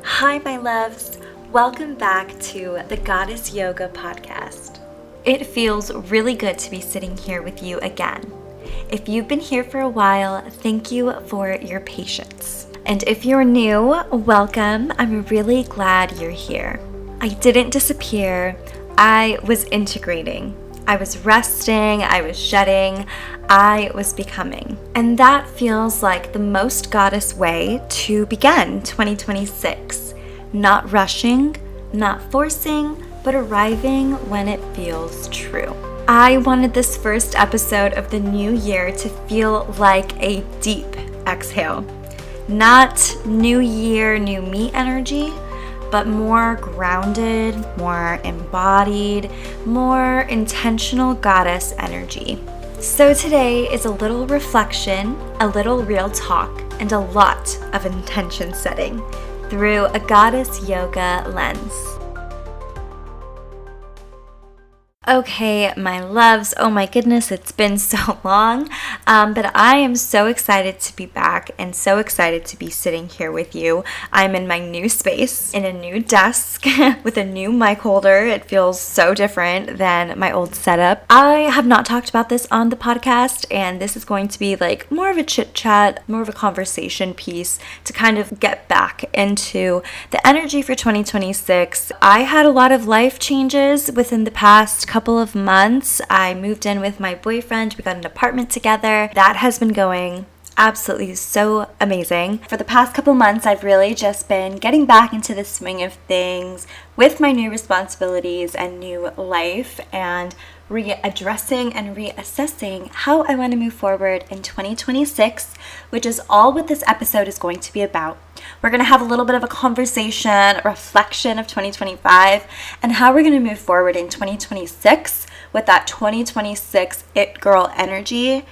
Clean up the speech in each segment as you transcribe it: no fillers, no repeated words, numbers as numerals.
Hi, my loves. Welcome back to the Goddess Yoga podcast. It feels really good to be sitting here with you again. If you've been here for a while, thank you for your patience. And if you're new, welcome. I'm really glad you're here. I didn't disappear. I was integrating. I was resting, I was shedding, I was becoming. And that feels like the most goddess way to begin 2026. Not rushing, not forcing, but arriving when it feels true. I wanted this first episode of the new year to feel like a deep exhale. Not new year, new me energy, but more grounded, more embodied, more intentional goddess energy. So today is a little reflection, a little real talk, and a lot of intention setting through a goddess yoga lens. Okay, my loves, oh my goodness, it's been so long, but I am so excited to be back and so excited to be sitting here with you. I'm in my new space, in a new desk, with a new mic holder. It feels so different than my old setup. I have not talked about this on the podcast, and this is going to be like more of a chit chat, more of a conversation piece to kind of get back into the energy for 2026. I had a lot of life changes within the past couple of months. I moved in with my boyfriend. We got an apartment together. That has been going absolutely so amazing. For the past couple months, I've really just been getting back into the swing of things with my new responsibilities and new life, and readdressing and reassessing how I want to move forward in 2026, which is all what this episode is going to be about. We're going to have a little bit of a conversation, a reflection of 2025, and how we're going to move forward in 2026 with that 2026 It Girl energy.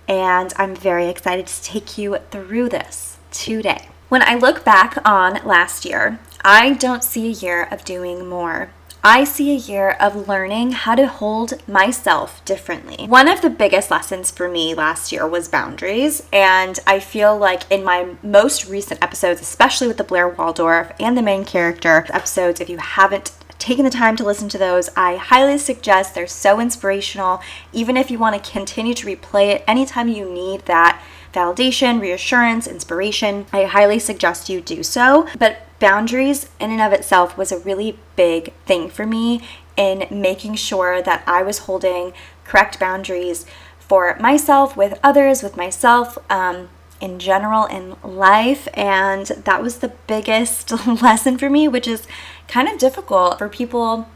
And I'm very excited to take you through this today. When I look back on last year, I don't see a year of doing more. I see a year of learning how to hold myself differently. One of the biggest lessons for me last year was boundaries, and I feel like in my most recent episodes, especially with the Blair Waldorf and the main character episodes, if you haven't taken the time to listen to those, I highly suggest. They're so inspirational. Even if you want to continue to replay it anytime you need that validation, reassurance, inspiration, I highly suggest you do so. But boundaries in and of itself was a really big thing for me in making sure that I was holding correct boundaries for myself, with others, with myself, in general in life. And that was the biggest lesson for me, which is kind of difficult for people,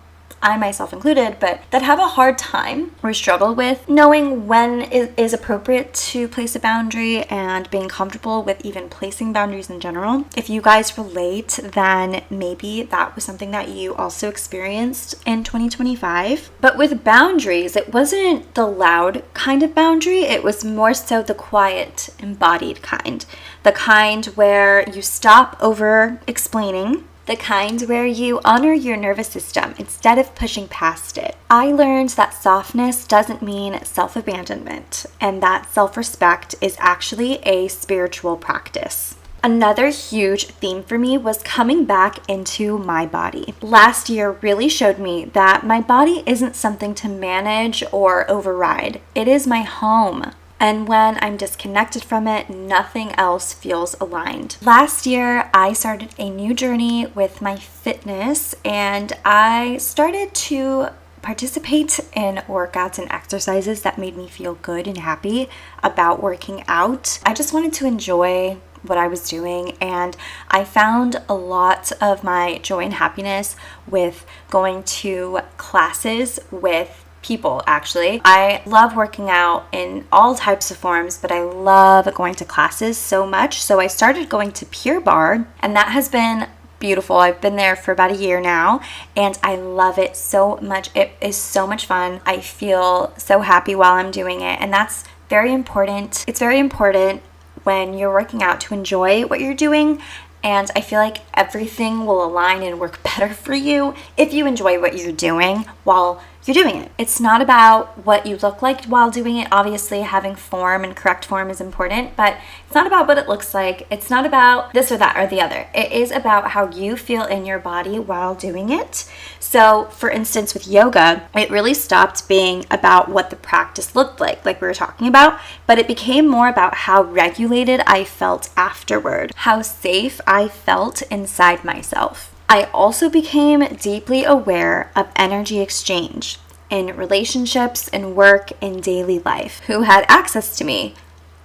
I myself included, but that have a hard time or struggle with knowing when it is appropriate to place a boundary and being comfortable with even placing boundaries in general. If you guys relate, then maybe that was something that you also experienced in 2025. But with boundaries, it wasn't the loud kind of boundary. It was more so the quiet, embodied kind. The kind where you stop over explaining, the kind where you honor your nervous system instead of pushing past it. I learned that softness doesn't mean self-abandonment, and that self-respect is actually a spiritual practice. Another huge theme for me was coming back into my body. Last year really showed me that my body isn't something to manage or override. It is my home. And when I'm disconnected from it, nothing else feels aligned. Last year, I started a new journey with my fitness, and I started to participate in workouts and exercises that made me feel good and happy about working out. I just wanted to enjoy what I was doing, and I found a lot of my joy and happiness with going to classes with people. Actually, I love working out in all types of forms, but I love going to classes so much. So I started going to Pure Barre, and that has been beautiful. I've been there for about a year now, and I love it so much. It is so much fun. I feel so happy while I'm doing it, and that's very important. It's very important when you're working out to enjoy what you're doing. And I feel like everything will align and work better for you if you enjoy what you're doing while you're doing it. It's not about what you look like while doing it. Obviously, having form and correct form is important, but it's not about what it looks like. It's not about this or that or the other. It is about how you feel in your body while doing it. So, for instance, with yoga, it really stopped being about what the practice looked like we were talking about, but it became more about how regulated I felt afterward, how safe I felt inside myself. I also became deeply aware of energy exchange in relationships, in work, in daily life. Who had access to me?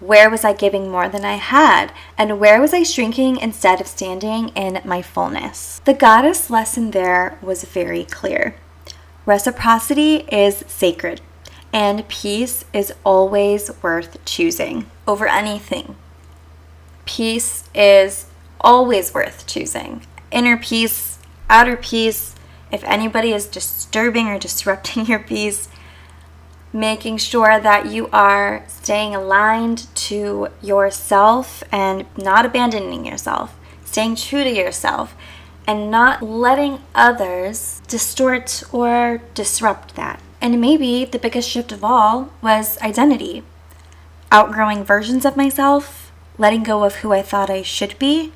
Where was I giving more than I had? And where was I shrinking instead of standing in my fullness? The goddess lesson there was very clear. Reciprocity is sacred, and peace is always worth choosing over anything. Peace is always worth choosing. Inner peace, outer peace. If anybody is disturbing or disrupting your peace, making sure that you are staying aligned to yourself and not abandoning yourself, staying true to yourself, and not letting others distort or disrupt that. And maybe the biggest shift of all was identity. Outgrowing versions of myself, letting go of who I thought I should be,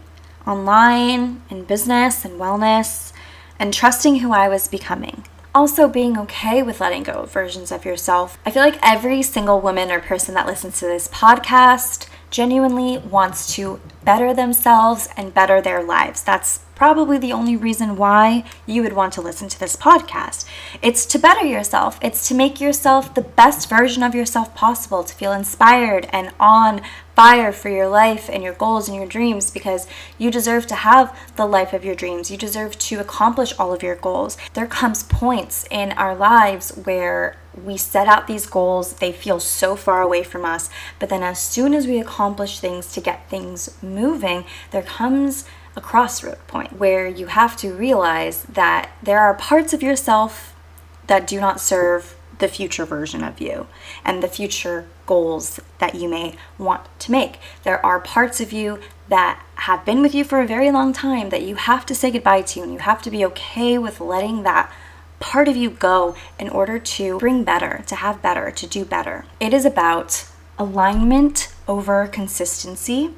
online, in business and wellness, and trusting who I was becoming. Also being okay with letting go of versions of yourself. I feel like every single woman or person that listens to this podcast genuinely wants to better themselves and better their lives. That's probably the only reason why you would want to listen to this podcast. It's to better yourself. It's to make yourself the best version of yourself possible, to feel inspired and on fire for your life and your goals and your dreams, because you deserve to have the life of your dreams. You deserve to accomplish all of your goals. There comes points in our lives where we set out these goals, they feel so far away from us, but then as soon as we accomplish things to get things moving, there comes a crossroad point where you have to realize that there are parts of yourself that do not serve the future version of you and the future goals that you may want to make. There are parts of you that have been with you for a very long time that you have to say goodbye to, and you have to be okay with letting that part of you go in order to bring better, to have better, to do better. It is about alignment over consistency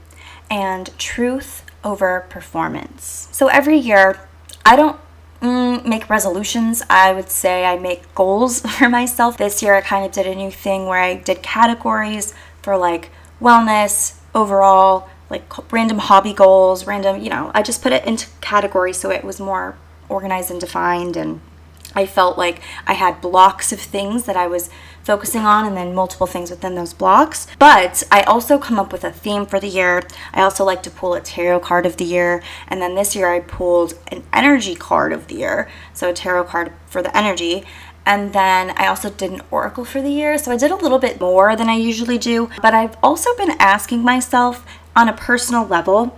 and truth over performance. So every year, I don't make resolutions. I would say I make goals for myself. This year I kind of did a new thing where I did categories for like wellness, overall, like random hobby goals, I just put it into categories so it was more organized and defined, and I felt like I had blocks of things that I was focusing on and then multiple things within those blocks. But I also come up with a theme for the year. I also like to pull a tarot card of the year. And then this year I pulled an energy card of the year. So a tarot card for the energy. And then I also did an oracle for the year. So I did a little bit more than I usually do. But I've also been asking myself on a personal level,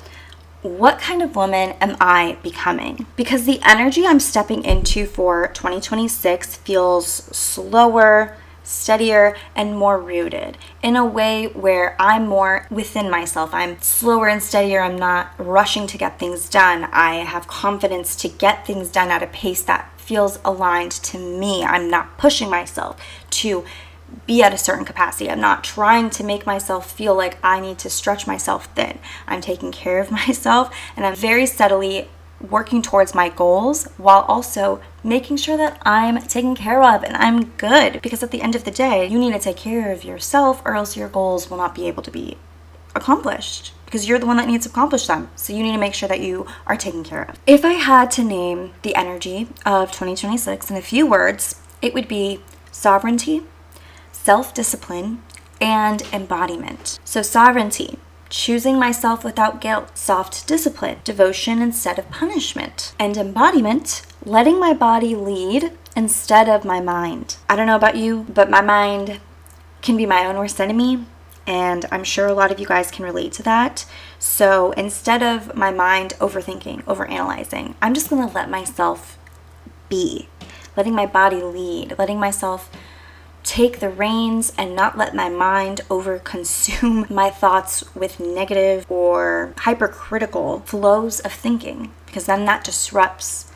what kind of woman am I becoming? Because the energy I'm stepping into for 2026 feels slower, steadier, and more rooted in a way where I'm more within myself. I'm slower and steadier. I'm not rushing to get things done. I have confidence to get things done at a pace that feels aligned to me. I'm not pushing myself to be at a certain capacity. I'm not trying to make myself feel like I need to stretch myself thin. I'm taking care of myself, and I'm very steadily working towards my goals while also making sure that I'm taken care of and I'm good. Because at the end of the day, you need to take care of yourself or else your goals will not be able to be accomplished, because you're the one that needs to accomplish them. So you need to make sure that you are taken care of. If I had to name the energy of 2026 in a few words, it would be sovereignty, self-discipline, and embodiment. So sovereignty, choosing myself without guilt. Soft discipline, devotion instead of punishment. And embodiment, letting my body lead instead of my mind. I don't know about you, but my mind can be my own worst enemy, and I'm sure a lot of you guys can relate to that. So instead of my mind overthinking, overanalyzing, I'm just gonna let myself be, letting my body lead, letting myself take the reins and not let my mind over-consume my thoughts with negative or hypercritical flows of thinking, because then that disrupts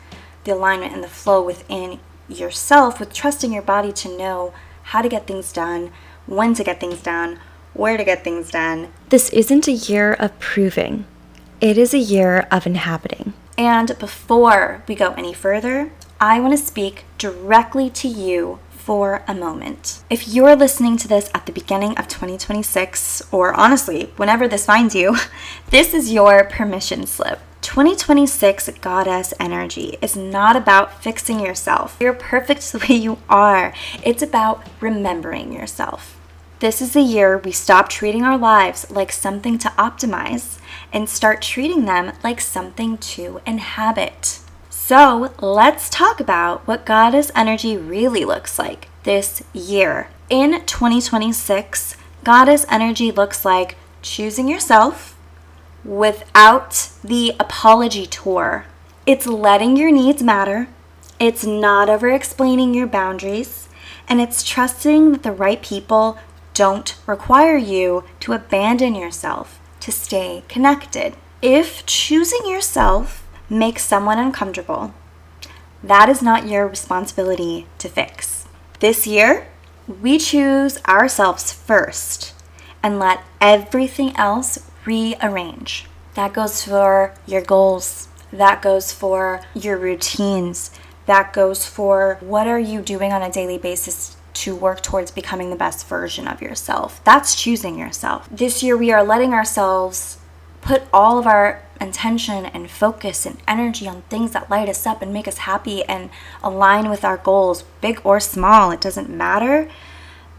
the alignment and the flow within yourself, with trusting your body to know how to get things done, when to get things done, where to get things done. This isn't a year of proving. It is a year of inhabiting. And before we go any further, I want to speak directly to you for a moment. If you're listening to this at the beginning of 2026, or honestly, whenever this finds you, this is your permission slip. 2026 goddess energy is not about fixing yourself. You're perfect the way you are. It's about remembering yourself. This is the year we stop treating our lives like something to optimize and start treating them like something to inhabit. So let's talk about what goddess energy really looks like this year. In 2026, goddess energy looks like choosing yourself without the apology tour. It's letting your needs matter. It's not over-explaining your boundaries. And it's trusting that the right people don't require you to abandon yourself to stay connected. If choosing yourself makes someone uncomfortable, that is not your responsibility to fix. This year, we choose ourselves first and let everything else rearrange. That goes for your goals. That goes for your routines. That goes for what are you doing on a daily basis to work towards becoming the best version of yourself. That's choosing yourself. This year, we are letting ourselves put all of our intention and focus and energy on things that light us up and make us happy and align with our goals, big or small, it doesn't matter.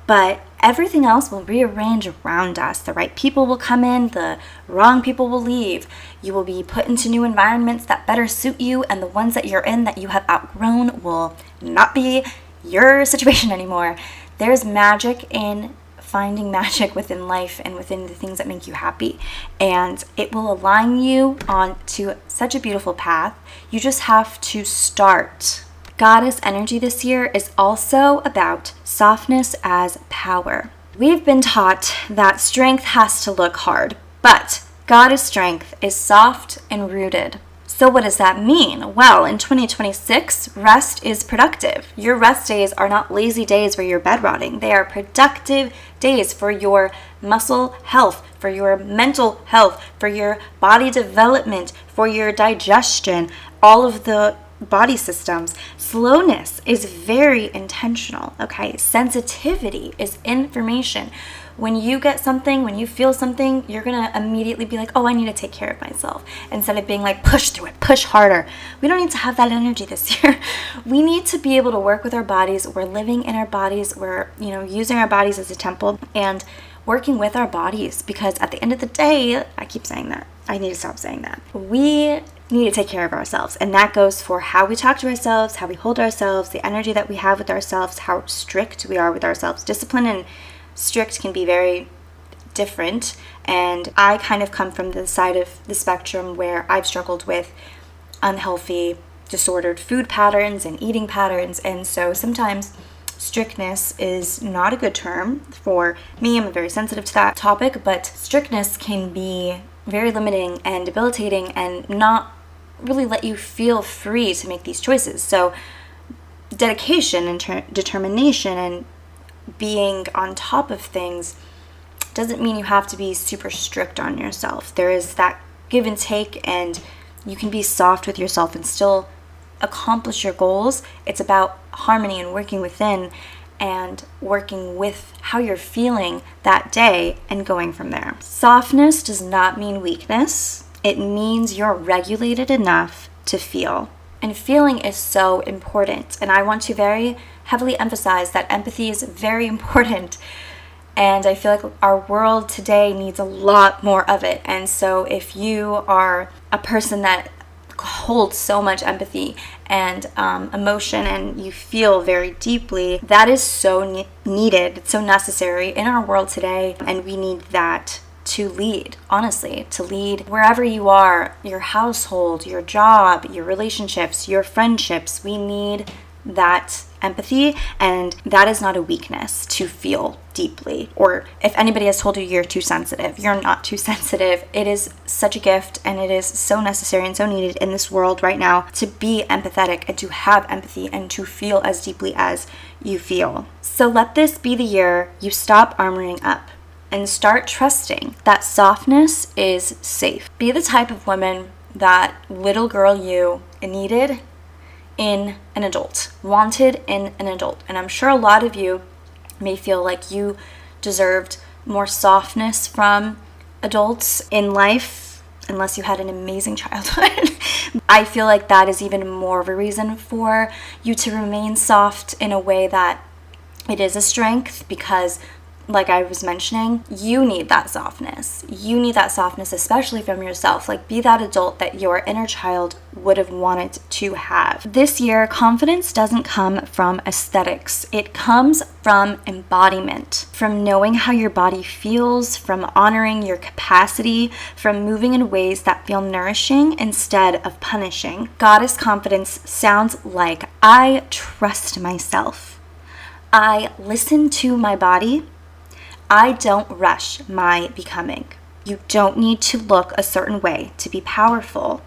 But everything else will rearrange around us. The right people will come in, the wrong people will leave. You will be put into new environments that better suit you, and the ones that you're in that you have outgrown will not be your situation anymore. There's magic in finding magic within life and within the things that make you happy, and it will align you onto such a beautiful path. You just have to start. Goddess energy this year is also about softness as power. We've been taught that strength has to look hard, but goddess strength is soft and rooted. So what does that mean? Well, in 2026, rest is productive. Your rest days are not lazy days where you're bed rotting. They are productive days for your muscle health, for your mental health, for your body development, for your digestion, all of the body systems. Slowness is very intentional, okay? Sensitivity is information. When you get something, when you feel something, you're going to immediately be like, oh, I need to take care of myself. Instead of being like, push through it, push harder. We don't need to have that energy this year. We need to be able to work with our bodies. We're living in our bodies. We're, using our bodies as a temple and working with our bodies, because at the end of the day, I keep saying that. I need to stop saying that. We need to take care of ourselves, and that goes for how we talk to ourselves, how we hold ourselves, the energy that we have with ourselves, how strict we are with ourselves. Discipline and strict can be very different, and I kind of come from the side of the spectrum where I've struggled with unhealthy, disordered food patterns and eating patterns, and so sometimes strictness is not a good term for me. I'm very sensitive to that topic, but strictness can be very limiting and debilitating and not really let you feel free to make these choices. So dedication and determination and being on top of things doesn't mean you have to be super strict on yourself. There is that give and take, and you can be soft with yourself and still accomplish your goals. It's about harmony and working within and working with how you're feeling that day and going from there. Softness does not mean weakness. It means you're regulated enough to feel. And feeling is so important. And I want to very heavily emphasize that empathy is very important. And I feel like our world today needs a lot more of it. And so if you are a person that holds so much empathy and emotion, and you feel very deeply, that is so needed. It's so necessary in our world today, and we need that to lead, honestly, to lead wherever you are, your household, your job, your relationships, your friendships. We need that empathy, and that is not a weakness to feel deeply. Or if anybody has told you you're too sensitive, you're not too sensitive. It is such a gift, and it is so necessary and so needed in this world right now to be empathetic and to have empathy and to feel as deeply as you feel. So let this be the year you stop armoring up and start trusting that softness is safe. Be the type of woman that little girl you needed in an adult, wanted in an adult. And I'm sure a lot of you may feel like you deserved more softness from adults in life, unless you had an amazing childhood. I feel like that is even more of a reason for you to remain soft in a way that it is a strength, because like I was mentioning, you need that softness. You need that softness, especially from yourself. Like, be that adult that your inner child would have wanted to have. This year, confidence doesn't come from aesthetics. It comes from embodiment, from knowing how your body feels, from honoring your capacity, from moving in ways that feel nourishing instead of punishing. Goddess confidence sounds like, I trust myself. I listen to my body. I don't rush my becoming. You don't need to look a certain way to be powerful.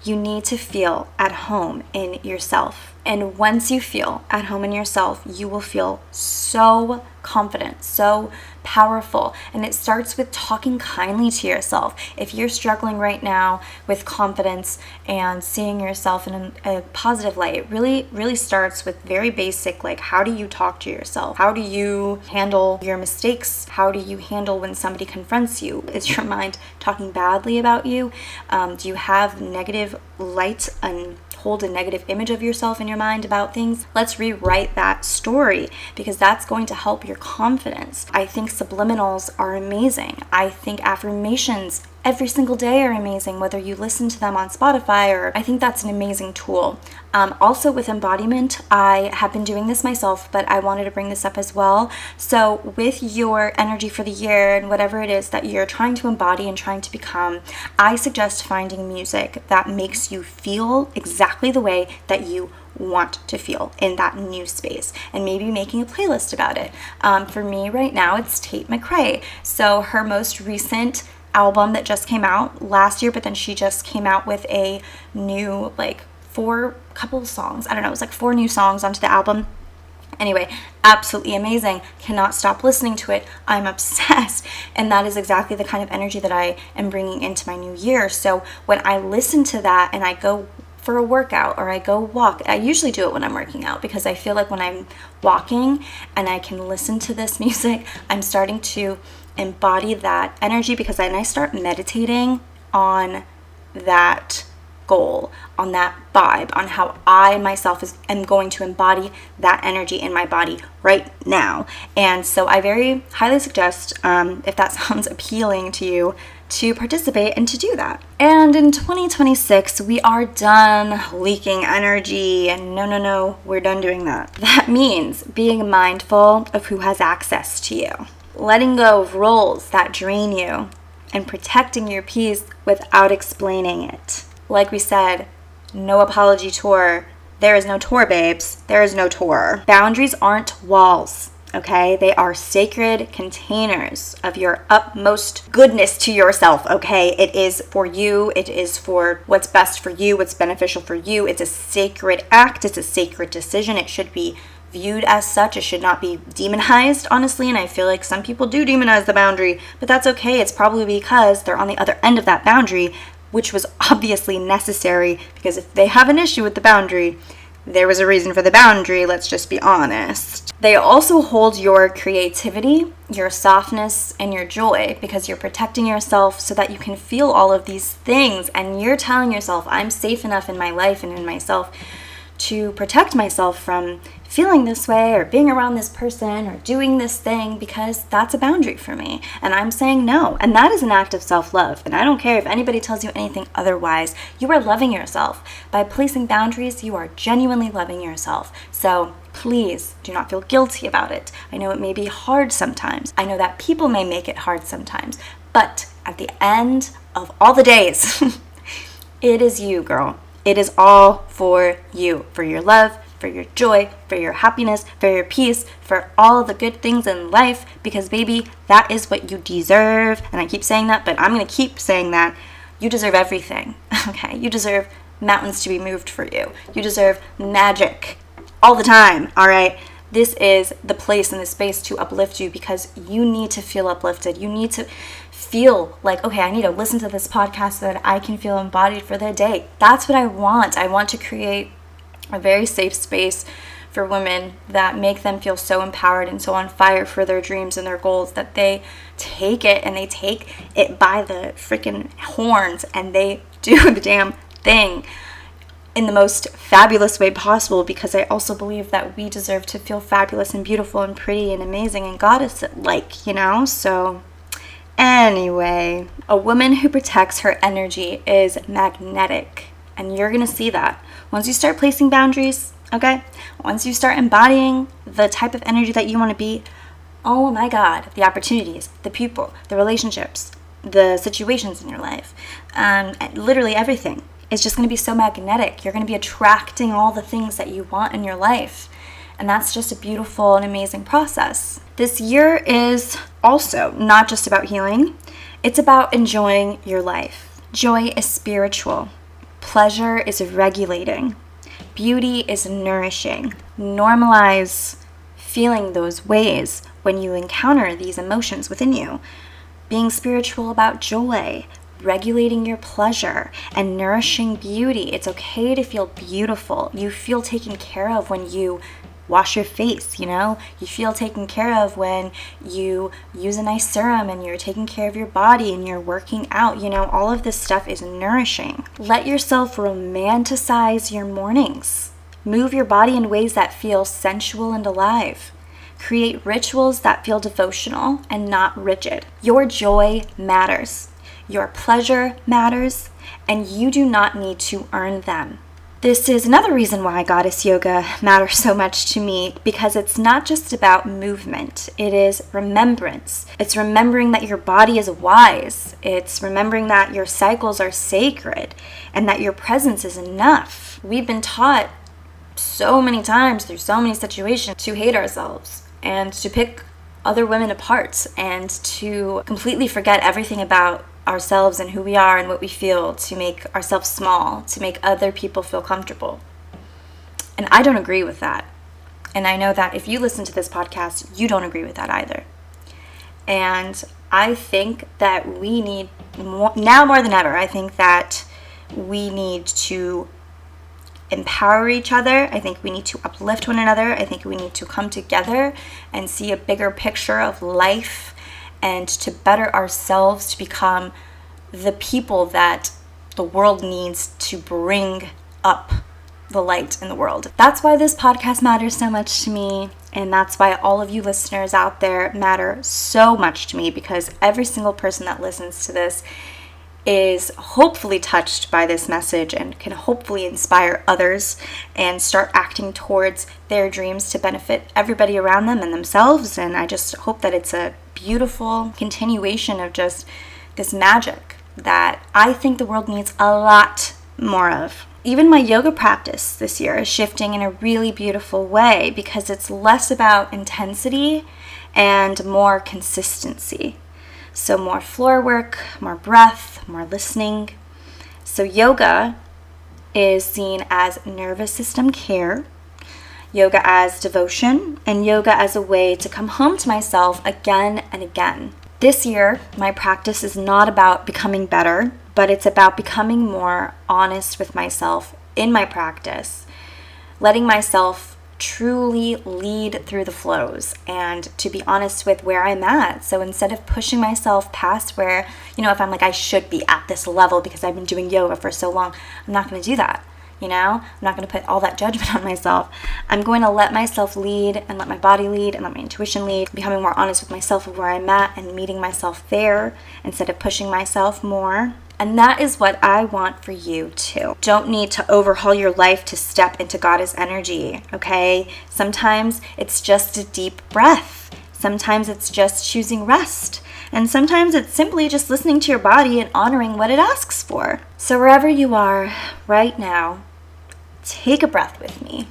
You need to feel at home in yourself. And once you feel at home in yourself, you will feel so confident, so powerful. And it starts with talking kindly to yourself. If you're struggling right now with confidence and seeing yourself in a positive light, it really starts with very basic, like, how do you talk to yourself? How do you handle your mistakes? How do you handle when somebody confronts you? Is your mind talking badly about you? Do you have negative light and hold a negative image of yourself in your mind about things? Let's rewrite that story, because that's going to help your confidence. I think subliminals are amazing. I think affirmations every single day are amazing, whether you listen to them on Spotify, or I think that's an amazing tool. Also with embodiment, I have been doing this myself, but I wanted to bring this up as well. So with your energy for the year and whatever it is that you're trying to embody and trying to become, I suggest finding music that makes you feel exactly the way that you want to feel in that new space, and maybe making a playlist about it. For me right now, it's Tate McRae. So her most recent album that just came out last year, but then she just came out with a new, like, four new songs onto the album. Anyway, absolutely amazing. Cannot stop listening to it. I'm obsessed. And that is exactly the kind of energy that I am bringing into my new year. So when I listen to that and I go for a workout or I go walk, I usually do it when I'm working out, because I feel like when I'm walking and I can listen to this music, I'm starting to embody that energy, because then I start meditating on that goal, on that vibe, on how I myself am going to embody that energy in my body right now. And so I very highly suggest, if that sounds appealing to you, to participate and to do that. And in 2026, we are done leaking energy, and no, we're done doing that. That means being mindful of who has access to you, letting go of roles that drain you, and protecting your peace without explaining it. Like we said, no apology tour. There is no tour, babes. There is no tour. Boundaries aren't walls, okay? They are sacred containers of your utmost goodness to yourself, okay? It is for you. It is for what's best for you, what's beneficial for you. It's a sacred act. It's a sacred decision. It should be viewed as such. It should not be demonized, honestly, and I feel like some people do demonize the boundary, but that's okay. It's probably because they're on the other end of that boundary, which was obviously necessary, because if they have an issue with the boundary, there was a reason for the boundary, let's just be honest. They also hold your creativity, your softness, and your joy, because you're protecting yourself so that you can feel all of these things, and you're telling yourself, I'm safe enough in my life and in myself to protect myself from feeling this way or being around this person or doing this thing, because that's a boundary for me and I'm saying no. And that is an act of self-love, and I don't care if anybody tells you anything otherwise. You are loving yourself. By placing boundaries, you are genuinely loving yourself. So please do not feel guilty about it. I know it may be hard sometimes. I know that people may make it hard sometimes, but at the end of all the days, it is you, girl. It is all for you, for your love, for your joy, for your happiness, for your peace, for all the good things in life, because baby, that is what you deserve. And I keep saying that, but I'm going to keep saying that. You deserve everything, okay? You deserve mountains to be moved for you. You deserve magic all the time, all right? This is the place and the space to uplift you because you need to feel uplifted. You need to feel like, okay, I need to listen to this podcast so that I can feel embodied for the day. That's what I want. I want to create a very safe space for women that make them feel so empowered and so on fire for their dreams and their goals that they take it and they take it by the freaking horns and they do the damn thing in the most fabulous way possible, because I also believe that we deserve to feel fabulous and beautiful and pretty and amazing and goddess-like, you know? So anyway, a woman who protects her energy is magnetic, and you're gonna see that once you start placing boundaries, okay? Once you start embodying the type of energy that you want to be, oh my God, the opportunities, the people, the relationships, the situations in your life, literally everything is just going to be so magnetic. You're going to be attracting all the things that you want in your life. And that's just a beautiful and amazing process. This year is also not just about healing. It's about enjoying your life. Joy is spiritual. Pleasure is regulating. Beauty is nourishing. Normalize feeling those ways when you encounter these emotions within you. Being spiritual about joy, regulating your pleasure, and nourishing beauty. It's okay to feel beautiful. You feel taken care of when you wash your face, you know? You feel taken care of when you use a nice serum and you're taking care of your body and you're working out, you know? All of this stuff is nourishing. Let yourself romanticize your mornings. Move your body in ways that feel sensual and alive. Create rituals that feel devotional and not rigid. Your joy matters. Your pleasure matters, and you do not need to earn them. This is another reason why Goddess Yoga matters so much to me, because it's not just about movement. It is remembrance. It's remembering that your body is wise. It's remembering that your cycles are sacred and that your presence is enough. We've been taught so many times through so many situations to hate ourselves and to pick other women apart and to completely forget everything about ourselves and who we are and what we feel, to make ourselves small, to make other people feel comfortable. And I don't agree with that. And I know that if you listen to this podcast, you don't agree with that either. And I think that we need, now more than ever, I think that we need to empower each other. I think we need to uplift one another. I think we need to come together and see a bigger picture of life and to better ourselves, to become the people that the world needs to bring up the light in the world. That's why this podcast matters so much to me, and that's why all of you listeners out there matter so much to me, because every single person that listens to this is hopefully touched by this message and can hopefully inspire others and start acting towards their dreams to benefit everybody around them and themselves. And I just hope that it's a beautiful continuation of just this magic that I think the world needs a lot more of. Even my yoga practice this year is shifting in a really beautiful way, because it's less about intensity and more consistency. So more floor work, more breath, more listening. So yoga is seen as nervous system care, yoga as devotion, and yoga as a way to come home to myself again and again. This year, my practice is not about becoming better, but it's about becoming more honest with myself in my practice, letting myself truly lead through the flows and to be honest with where I'm at. So instead of pushing myself past where, you know, if I'm like, I should be at this level because I've been doing yoga for so long, I'm not going to do that. You know, I'm not going to put all that judgment on myself. I'm going to let myself lead and let my body lead and let my intuition lead, becoming more honest with myself of where I'm at and meeting myself there instead of pushing myself more. And that is what I want for you too. Don't need to overhaul your life to step into goddess energy, okay? Sometimes it's just a deep breath. Sometimes it's just choosing rest. And sometimes it's simply just listening to your body and honoring what it asks for. So wherever you are right now, take a breath with me.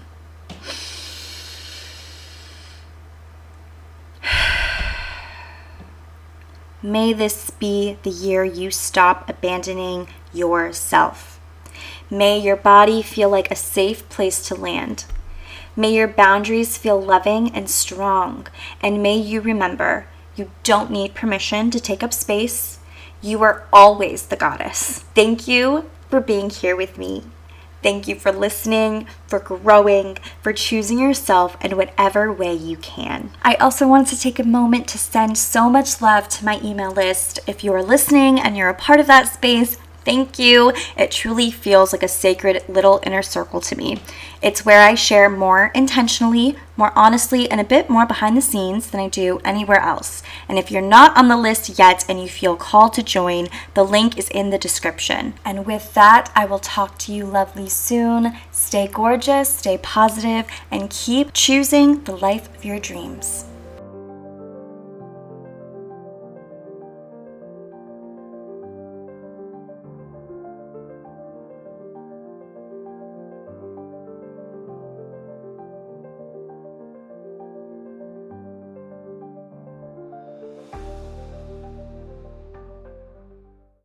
May this be the year you stop abandoning yourself. May your body feel like a safe place to land. May your boundaries feel loving and strong. And may you remember, you don't need permission to take up space. You are always the goddess. Thank you for being here with me. Thank you for listening, for growing, for choosing yourself in whatever way you can. I also wanted to take a moment to send so much love to my email list. If you are listening and you're a part of that space, thank you. It truly feels like a sacred little inner circle to me. It's where I share more intentionally, more honestly, and a bit more behind the scenes than I do anywhere else. And if you're not on the list yet and you feel called to join, the link is in the description. And with that, I will talk to you lovely soon. Stay gorgeous, stay positive, and keep choosing the life of your dreams.